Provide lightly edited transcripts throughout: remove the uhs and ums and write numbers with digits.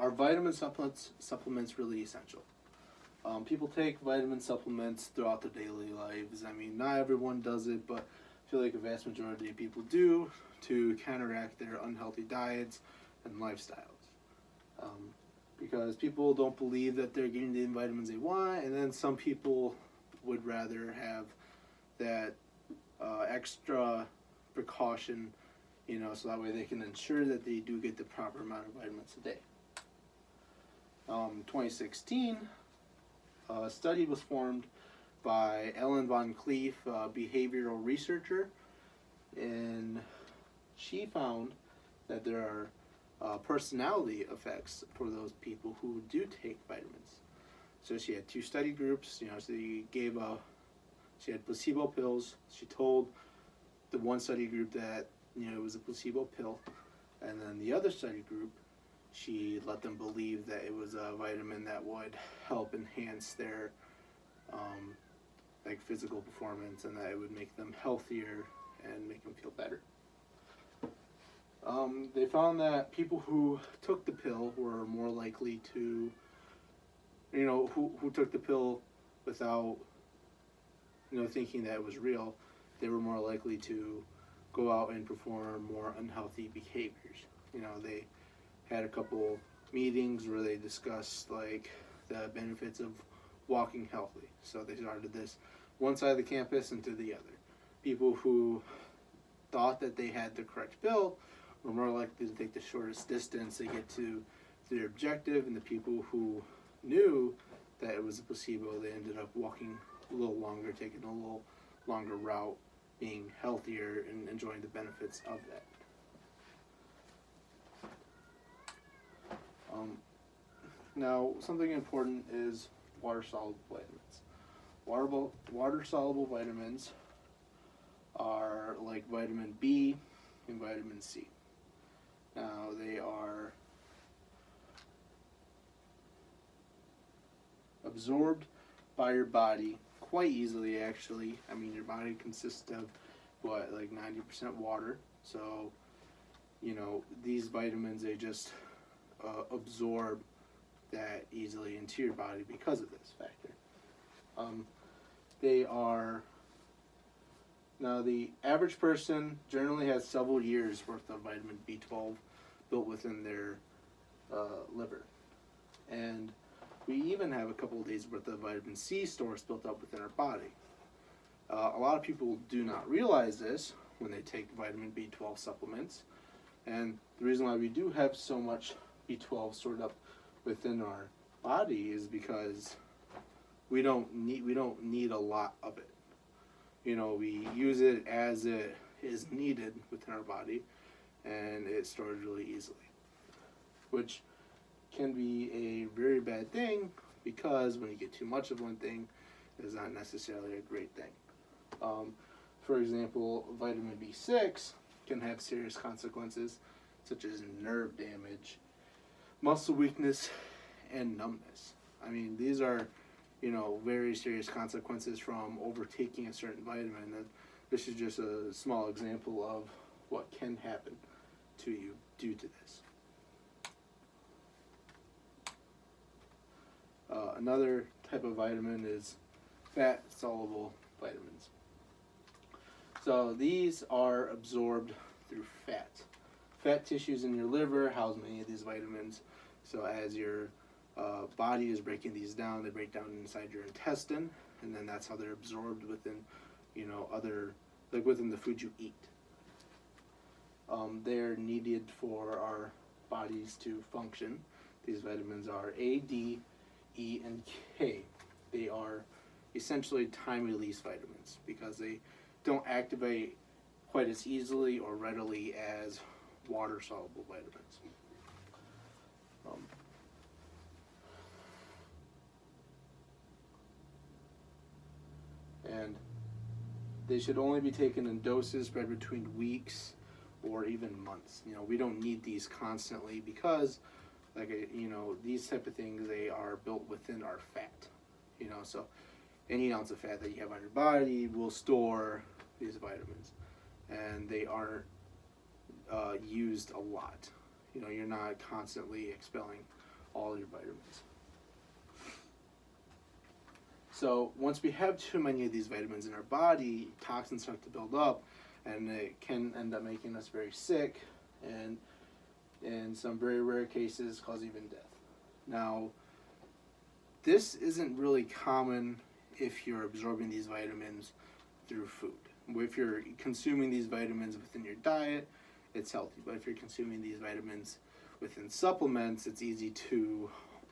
are vitamin supplements really essential? People take vitamin supplements throughout their daily lives. I mean, not everyone does it, but I feel like a vast majority of people do to counteract their unhealthy diets and lifestyles. Because people don't believe that they're getting the vitamins they want, and then some people would rather have that extra precaution, so that way they can ensure that they do get the proper amount of vitamins a day. 2016, a study was formed by Ellen Von Cleef, a behavioral researcher, and she found that there are personality effects for those people who do take vitamins. So she had two study groups. She had placebo pills. She told the one study group that it was a placebo pill, and then the other study group, she let them believe that it was a vitamin that would help enhance their physical performance, and that it would make them healthier and make them feel better. They found that people who took the pill were more likely to, who took the pill without, thinking that it was real, they were more likely to go out and perform more unhealthy behaviors. They had a couple meetings where they discussed the benefits of walking healthy. So they started this one side of the campus and to the other. People who thought that they had the correct pill were more likely to take the shortest distance to get to their objective, and the people who knew that it was a placebo, they ended up walking a little longer, taking a little longer route, being healthier and enjoying the benefits of that. Now, something important is water-soluble vitamins. Water-soluble vitamins are like vitamin B and vitamin C. Now, they are absorbed by your body quite easily, actually. I mean, your body consists of 90% water. So, these vitamins, they just absorb that easily into your body because of this factor. Now the average person generally has several years worth of vitamin B12 built within their liver. And we even have a couple of days worth of vitamin C stores built up within our body. A lot of people do not realize this when they take vitamin B12 supplements. And the reason why we do have so much B12 stored up within our body is because we don't need a lot of it. We use it as it is needed within our body, and it stores really easily, which can be a very bad thing, because when you get too much of one thing, it is not necessarily a great thing. For example, vitamin B6 can have serious consequences such as nerve damage, muscle weakness, and numbness. I mean, these are, very serious consequences from overtaking a certain vitamin. And this is just a small example of what can happen to you due to this. Another type of vitamin is fat-soluble vitamins. So these are absorbed through fat. Fat tissues in your liver house many of these vitamins. So as your body is breaking these down, they break down inside your intestine, and then that's how they're absorbed within, within the food you eat. They're needed for our bodies to function. These vitamins are A, D, E, and K. They are essentially time-release vitamins because they don't activate quite as easily or readily as water-soluble vitamins. And they should only be taken in doses spread between weeks or even months. We don't need these constantly because, these type of things, they are built within our fat. So any ounce of fat that you have on your body will store these vitamins, and they aren't used a lot. You're not constantly expelling all your vitamins. So once we have too many of these vitamins in our body, toxins start to build up, and it can end up making us very sick, and in some very rare cases cause even death. Now, this isn't really common if you're absorbing these vitamins through food. If you're consuming these vitamins within your diet, it's healthy. But if you're consuming these vitamins within supplements, it's easy to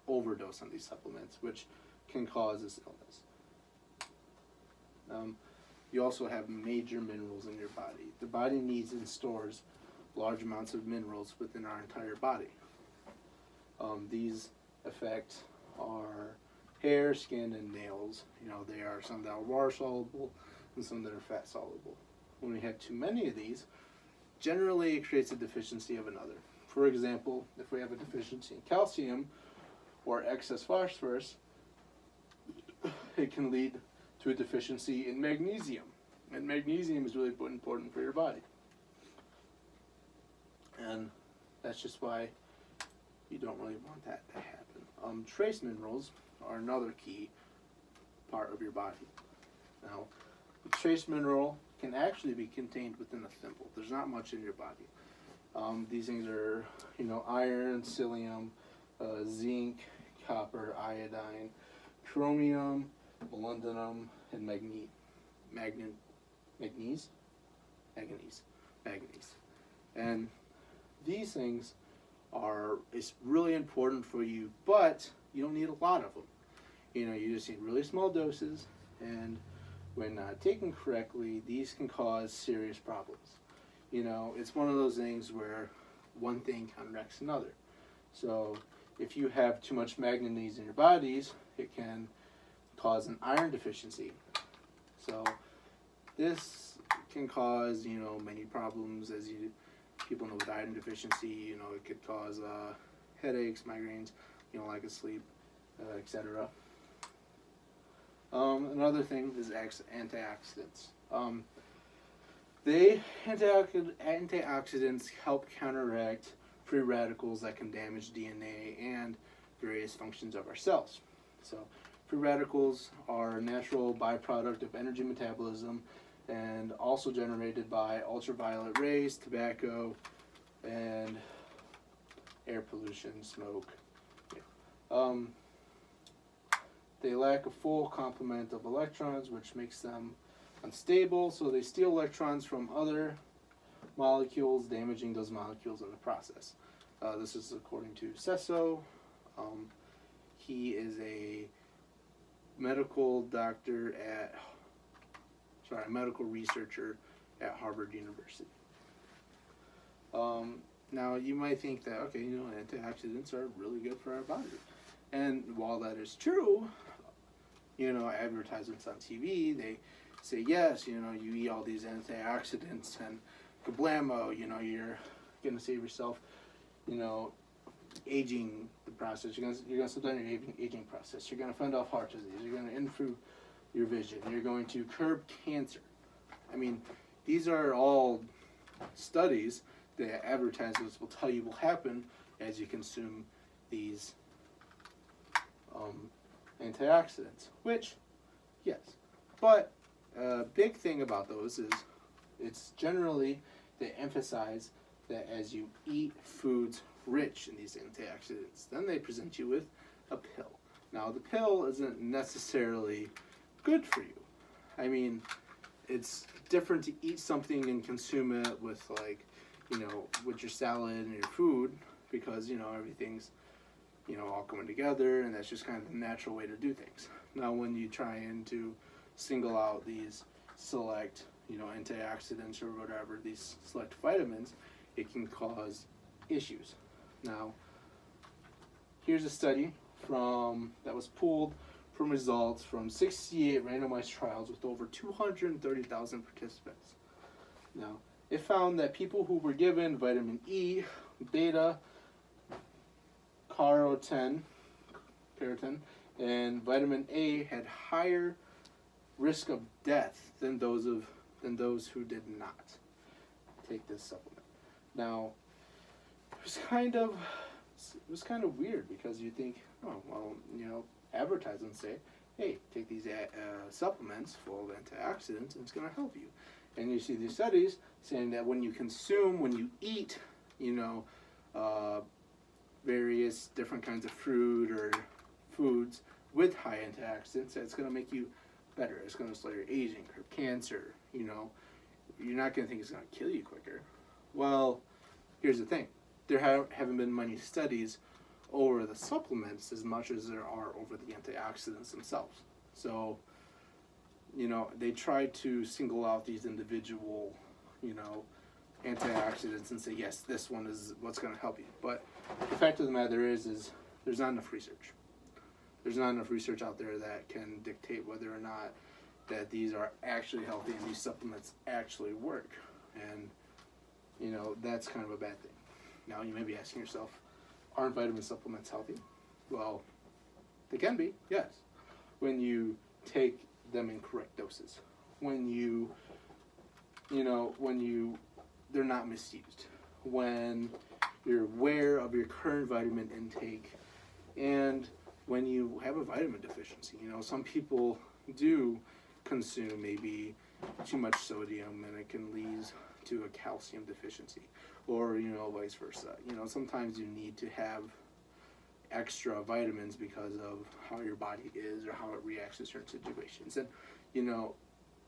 overdose on these supplements, which can cause this illness. You also have major minerals in your body. The body needs and stores large amounts of minerals within our entire body. These affect our hair, skin, and nails. They are some that are water soluble and some that are fat soluble. When we have too many of these, generally it creates a deficiency of another. For example, if we have a deficiency in calcium or excess phosphorus, it can lead to a deficiency in magnesium. And magnesium is really important for your body. And that's just why you don't really want that to happen. Trace minerals are another key part of your body. Now, a trace mineral can actually be contained within a thimble. There's not much in your body. These things are, iron, psyllium, zinc, copper, iodine, chromium, molybdenum, and manganese. And these things it's really important for you, but you don't need a lot of them. You just need really small doses, and when not taken correctly, these can cause serious problems. It's one of those things where one thing counteracts another. So if you have too much manganese in your bodies, it can cause an iron deficiency. So this can cause, many problems, as people know with iron deficiency. It could cause headaches, migraines, lack of sleep, etc. Another thing is antioxidants. Antioxidants help counteract free radicals that can damage DNA and various functions of our cells. So free radicals are a natural byproduct of energy metabolism and also generated by ultraviolet rays, tobacco, and air pollution, smoke. They lack a full complement of electrons, which makes them unstable, so they steal electrons from other molecules, damaging those molecules in the process. This is according to Sesso. He is a medical researcher at Harvard University. Now, you might think that, antioxidants are really good for our body. And while that is true, advertisements on TV, they say, yes, you eat all these antioxidants and kablamo, you're going to save yourself, aging the process. You're going to slow down your aging process. You're going to fend off heart disease. You're going to improve your vision. You're going to curb cancer. These are all studies that advertisements will tell you will happen as you consume these antioxidants, which, yes. But a big thing about those is it's generally they emphasize that as you eat foods rich in these antioxidants, then they present you with a pill. Now, the pill isn't necessarily good for you. It's different to eat something and consume it with, with your salad and your food, because, everything's, all coming together, and that's just kind of the natural way to do things. Now, when you try to single out these select, antioxidants or whatever, these select vitamins, it can cause issues. Now, here's a study that was pulled from results from 68 randomized trials with over 230,000 participants. Now, it found that people who were given vitamin E, beta, carotene, and vitamin A had higher risk of death than those who did not take this supplement. Now, there's kind of it was kind of weird because you think, oh, well, advertisements say, hey, take these supplements full of antioxidants and it's going to help you. And you see these studies saying that when you eat, various different kinds of fruit or foods with high antioxidants, it's going to make you better. It's going to slow your aging, curb cancer, You're not going to think it's going to kill you quicker. Well, here's the thing. There haven't been many studies over the supplements as much as there are over the antioxidants themselves. So, they try to single out these individual, antioxidants and say, yes, this one is what's going to help you. But the fact of the matter is there's not enough research. There's not enough research out there that can dictate whether or not that these are actually healthy and these supplements actually work. And, that's kind of a bad thing. Now, you may be asking yourself, aren't vitamin supplements healthy? Well, they can be, yes, when you take them in correct doses. When they're not misused. When you're aware of your current vitamin intake, and when you have a vitamin deficiency. Some people do consume maybe too much sodium and it can lead to a calcium deficiency, or vice versa. Sometimes you need to have extra vitamins because of how your body is or how it reacts to certain situations. And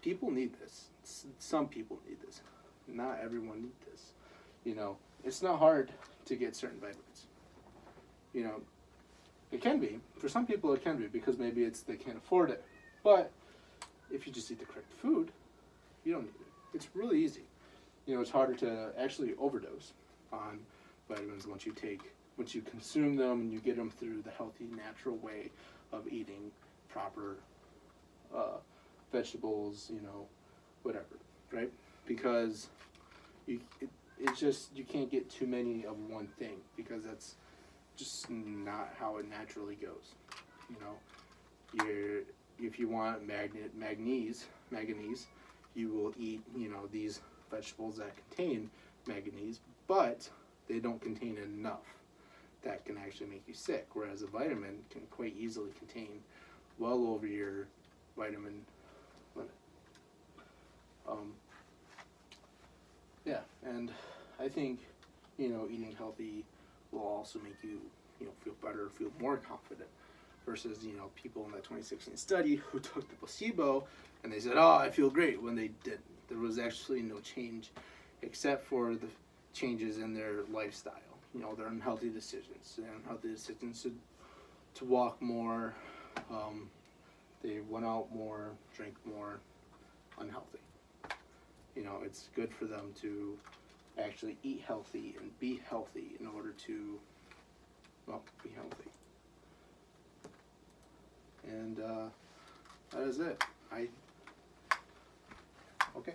people need this. Some people need this. Not everyone needs this. It's not hard to get certain vitamins. It can be. For some people it can be because maybe they can't afford it. But if you just eat the correct food, you don't need it. It's really easy. It's harder to actually overdose on vitamins once you consume them and you get them through the healthy, natural way of eating proper vegetables, whatever, right? Because you can't get too many of one thing because that's just not how it naturally goes. If you want manganese, you will eat these vegetables that contain manganese, but they don't contain enough that can actually make you sick. Whereas a vitamin can quite easily contain well over your vitamin limit. And I think eating healthy will also make you feel better, feel more confident. Versus people in that 2016 study who took the placebo and they said, "Oh, I feel great," when they didn't. There was actually no change, except for the changes in their lifestyle. Their unhealthy decisions. Their unhealthy decisions to walk more. They went out more, drank more, unhealthy. It's good for them to actually eat healthy and be healthy in order to, be healthy. And that is it. Okay.